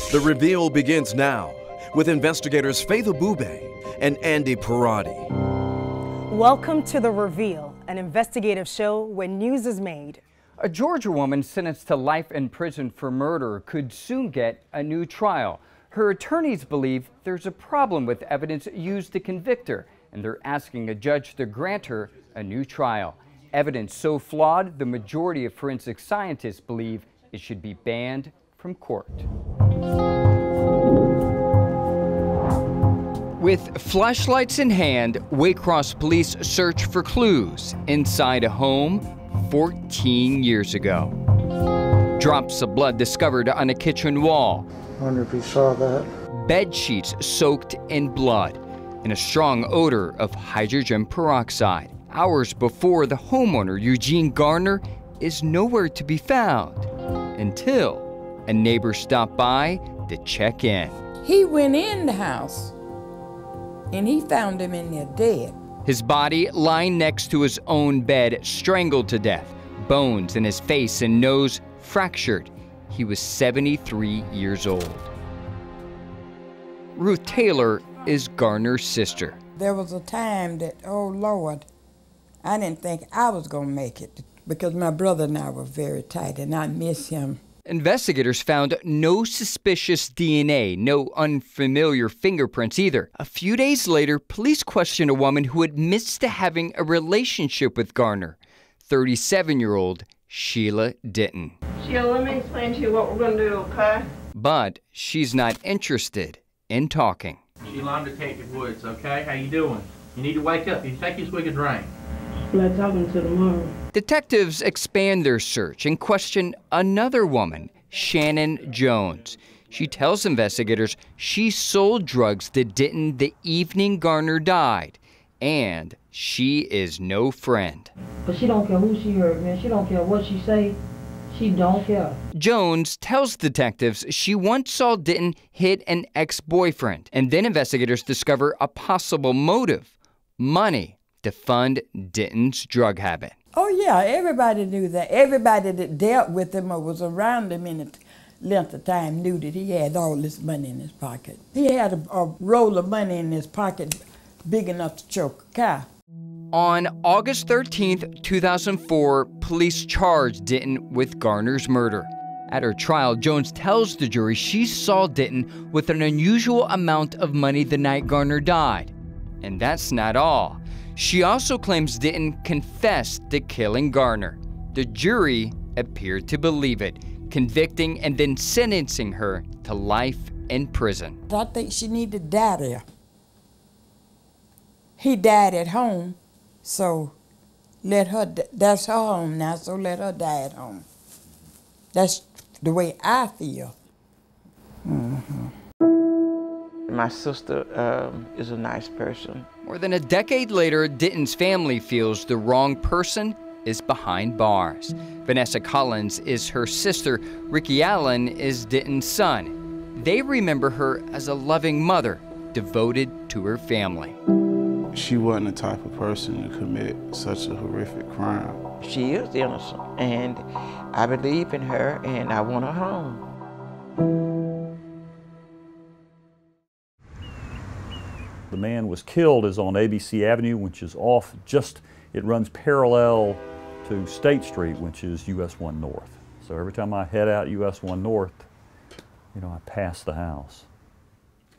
The reveal begins now with investigators Faith Abube and Andy Parati. Welcome to The Reveal, an investigative show where news is made. A Georgia woman sentenced to life in prison for murder could soon get a new trial. Her attorneys believe there's a problem with evidence used to convict her, and they're asking a judge to grant her a new trial. Evidence so flawed, the majority of forensic scientists believe it should be banned from court. With flashlights in hand, Waycross police search for clues inside a home 14 years ago. Drops of blood discovered on a kitchen wall. I wonder if he saw that. Bed sheets soaked in blood and a strong odor of hydrogen peroxide. Hours before, the homeowner, Eugene Garner, is nowhere to be found until a neighbor stopped by to check in. He went in the house and he found him in there dead. His body lying next to his own bed, strangled to death. Bones in his face and nose fractured. He was 73 years old. Ruth Taylor is Garner's sister. There was a time that, oh Lord, I didn't think I was gonna make it because my brother and I were very tight and I miss him. Investigators found no suspicious DNA, no unfamiliar fingerprints either. A few days later, police questioned a woman who admits to having a relationship with Garner, 37-year-old Sheila Denton. Sheila, let me explain to you what we're going to do, okay? But she's not interested in talking. Sheila, I'm Detective Woods, okay? How you doing? You need to wake up. You take your swig of drink. Let's talk until tomorrow. Detectives expand their search and question another woman, Shannon Jones. She tells investigators she sold drugs to Denton the evening Garner died, and she is no friend. But she don't care who she hurt, man. She don't care what she say. She don't care. Jones tells detectives she once saw Denton hit an ex-boyfriend, and then investigators discover a possible motive: money to fund Denton's drug habit. Oh yeah, everybody knew that. Everybody that dealt with him or was around him in a length of time knew that he had all this money in his pocket. He had a roll of money in his pocket big enough to choke a cow. On August 13th, 2004, police charged Denton with Garner's murder. At her trial, Jones tells the jury she saw Denton with an unusual amount of money the night Garner died. And that's not all. She also claims Denton confessed to killing Garner. The jury appeared to believe it, convicting and then sentencing her to life in prison. I think she needed to die there. He died at home, so let her, that's her home now, so let her die at home. That's the way I feel. My sister is a nice person. More than a decade later, Denton's family feels the wrong person is behind bars. Vanessa Collins is her sister. Ricky Allen is Denton's son. They remember her as a loving mother, devoted to her family. She wasn't the type of person to commit such a horrific crime. She is innocent, and I believe in her, and I want her home. The man was killed is on ABC Avenue, which is off just, it runs parallel to State Street, which is US 1 North. So every time I head out US 1 North, you know, I pass the house.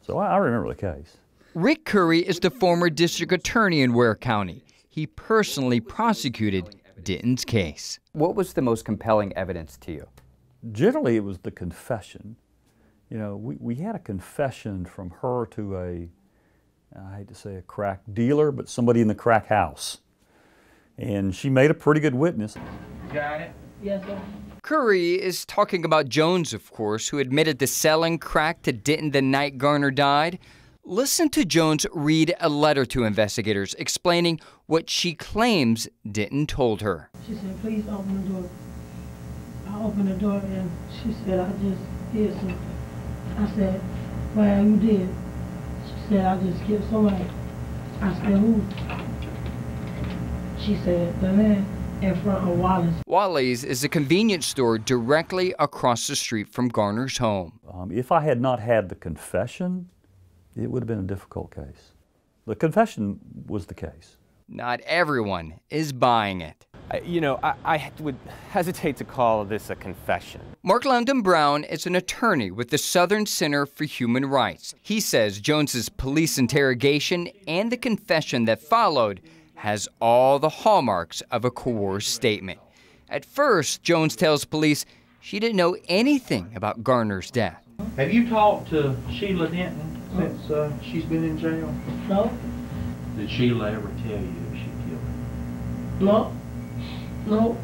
So I remember the case. Rick Curry is the former district attorney in Ware County. He personally prosecuted Denton's case. What was the most compelling evidence to you? Generally, it was the confession. You know, we had a confession from her to a, I hate to say a crack dealer, but somebody in the crack house. And she made a pretty good witness. Got it? Yes, sir. Curry is talking about Jones, of course, who admitted to selling crack to Denton the night Garner died. Listen to Jones read a letter to investigators explaining what she claims Denton told her. She said, please open the door. I opened the door and she said, I just did something. I said, well, you did. She said, I just killed somebody. I said, who? She said, the man in front of Wally's. Wally's is a convenience store directly across the street from Garner's home. If I had not had the confession, it would have been a difficult case. The confession was the case. Not everyone is buying it. I would hesitate to call this a confession. Mark London Brown is an attorney with the Southern Center for Human Rights. He says Jones's police interrogation and the confession that followed has all the hallmarks of a coerced statement. At first, Jones tells police she didn't know anything about Garner's death. Have you talked to Sheila Denton since she's been in jail? No, Did Sheila ever tell you she killed him? no, no.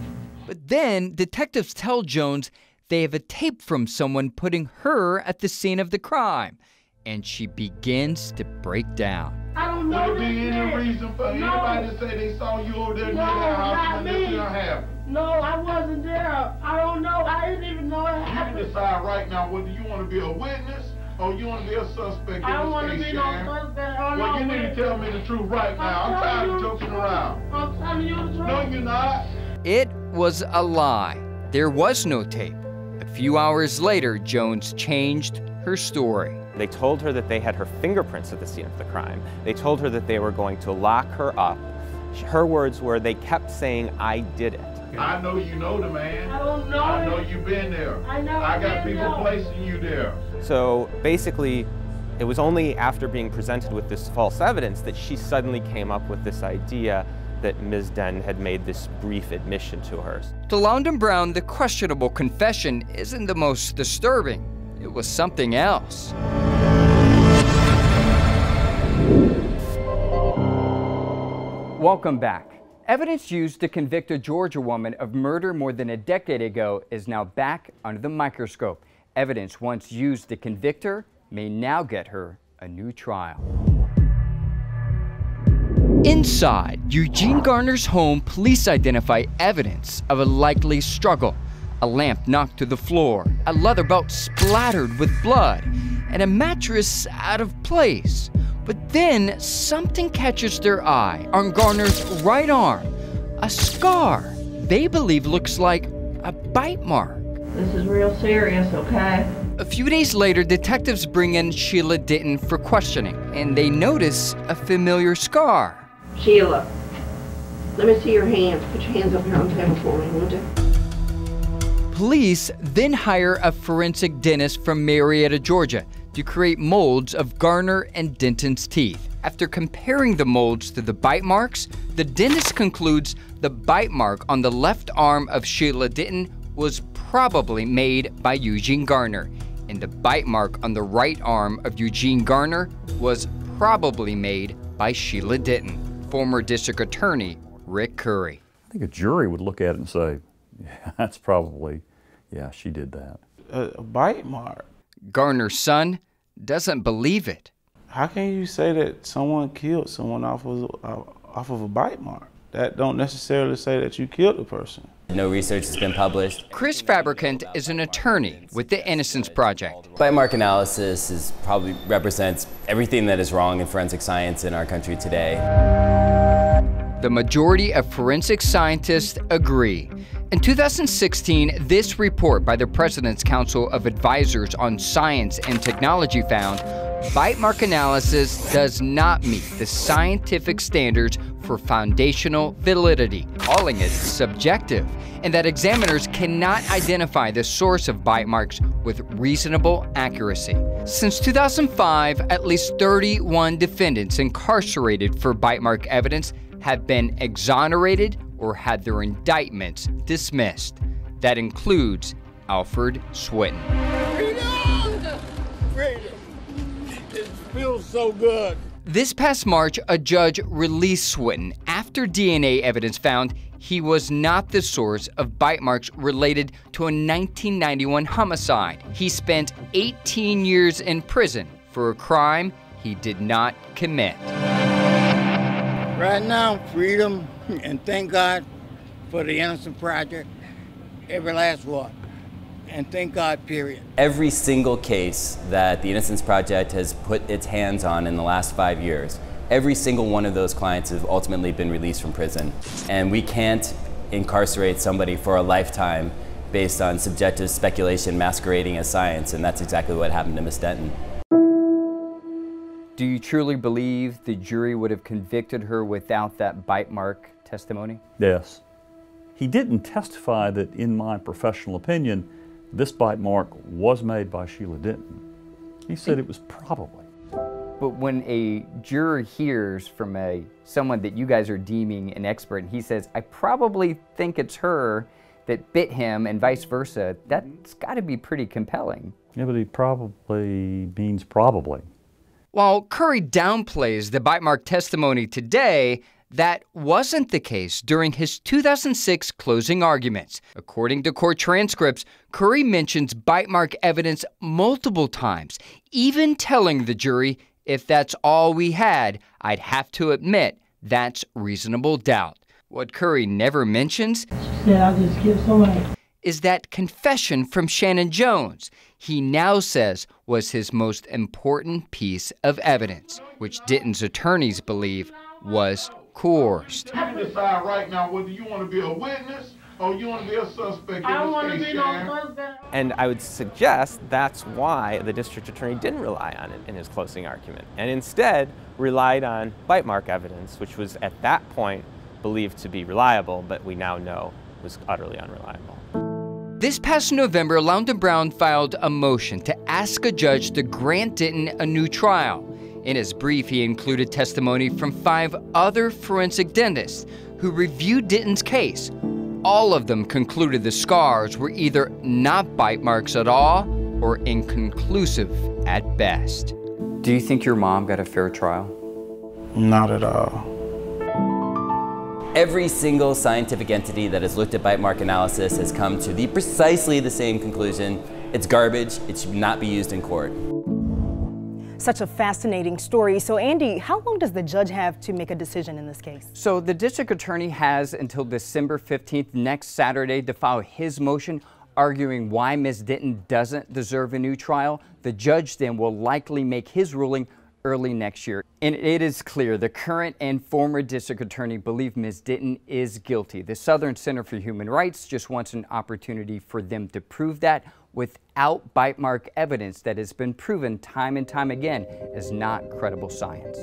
But then detectives tell Jones they have a tape from someone putting her at the scene of the crime, and she begins to break down. I don't know. Would there be any reason for anybody to say they saw you over there near that house when this didn't happen? No, I wasn't there. I don't know. I didn't even know it You happened. can decide right now whether you want to be a witness or you want to be a suspect I don't in want this to case, be no Sharon. suspect. Well, you need to tell me the truth right now. I'm tired of joking around. I'm telling you the truth. No, you're not. It was a lie. There was no tape. A few hours later, Jones changed her story. They told her that they had her fingerprints at the scene of the crime. They told her that they were going to lock her up. Her words were, they kept saying, "I did it." I know you know the man. I don't know. I know you've been there. I know. I got people placing you there. So basically, it was only after being presented with this false evidence that she suddenly came up with this idea that Ms. Denton had made this brief admission to her. To London Brown, the questionable confession isn't the most disturbing. It was something else. Welcome back. Evidence used to convict a Georgia woman of murder more than a decade ago is now back under the microscope. Evidence once used to convict her may now get her a new trial. Inside Eugene Garner's home, police identify evidence of a likely struggle. A lamp knocked to the floor, a leather belt splattered with blood, and a mattress out of place. But then something catches their eye on Garner's right arm, a scar they believe looks like a bite mark. This is real serious, okay? A few days later, detectives bring in Sheila Denton for questioning, and they notice a familiar scar. Sheila, let me see your hands. Put your hands up here on the table for me, would you? Police then hire a forensic dentist from Marietta, Georgia, to create molds of Garner and Denton's teeth. After comparing the molds to the bite marks, the dentist concludes the bite mark on the left arm of Sheila Denton was probably made by Eugene Garner, and the bite mark on the right arm of Eugene Garner was probably made by Sheila Denton. Former district attorney Rick Curry. I think a jury would look at it and say, yeah, that's probably, yeah, she did that. A bite mark? Garner's son doesn't believe it. How can you say that someone killed someone off of a bite mark? That don't necessarily say that you killed the person. No research has been published. Chris Fabricant is an attorney with the Innocence Project. Bite mark analysis probably represents everything that is wrong in forensic science in our country today. The majority of forensic scientists agree. In 2016, this report by the President's Council of Advisors on Science and Technology found bite mark analysis does not meet the scientific standards for foundational validity, calling it subjective, and that examiners cannot identify the source of bite marks with reasonable accuracy. Since 2005, at least 31 defendants incarcerated for bite mark evidence have been exonerated or had their indictments dismissed. That includes Alfred Swinton. Freedom! Freedom! It feels so good. This past March, a judge released Swinton after DNA evidence found he was not the source of bite marks related to a 1991 homicide. He spent 18 years in prison for a crime he did not commit. Right now, freedom, and thank God for the Innocence Project, every last one, and thank God, period. Every single case that the Innocence Project has put its hands on in the last 5 years, every single one of those clients have ultimately been released from prison. And we can't incarcerate somebody for a lifetime based on subjective speculation masquerading as science, and that's exactly what happened to Miss Denton. Do you truly believe the jury would have convicted her without that bite mark testimony? Yes. He didn't testify that, in my professional opinion, this bite mark was made by Sheila Denton. He said it was probably. But when a juror hears from someone that you guys are deeming an expert, and he says, I probably think it's her that bit him and vice versa, that's got to be pretty compelling. Yeah, but he probably means probably. While Curry downplays the bite mark testimony today, that wasn't the case during his 2006 closing arguments. According to court transcripts, Curry mentions bite mark evidence multiple times, even telling the jury, if that's all we had, I'd have to admit that's reasonable doubt. What Curry never mentions is that confession from Shannon Jones he now says was his most important piece of evidence, which Denton's attorneys believe was coerced. You can decide right now whether you want to be a witness or you want to be a suspect. I don't want to be no suspect. And I would suggest that's why the district attorney didn't rely on it in his closing argument, and instead relied on bite mark evidence, which was at that point believed to be reliable, but we now know was utterly unreliable. This past November, Loudon Brown filed a motion to ask a judge to grant Denton a new trial. In his brief, he included testimony from 5 other forensic dentists who reviewed Denton's case. All of them concluded the scars were either not bite marks at all or inconclusive at best. Do you think your mom got a fair trial? Not at all. Every single scientific entity that has looked at bite mark analysis has come to precisely the same conclusion. It's garbage. It should not be used in court. Such a fascinating story. So Andy, how long does the judge have to make a decision in this case? So the district attorney has until December 15th, next Saturday, to file his motion arguing why Ms. Denton doesn't deserve a new trial. The judge then will likely make his ruling early next year. And it is clear the current and former district attorney believe Ms. Denton is guilty. The Southern Center for Human Rights just wants an opportunity for them to prove that without bite mark evidence that has been proven time and time again as not credible science.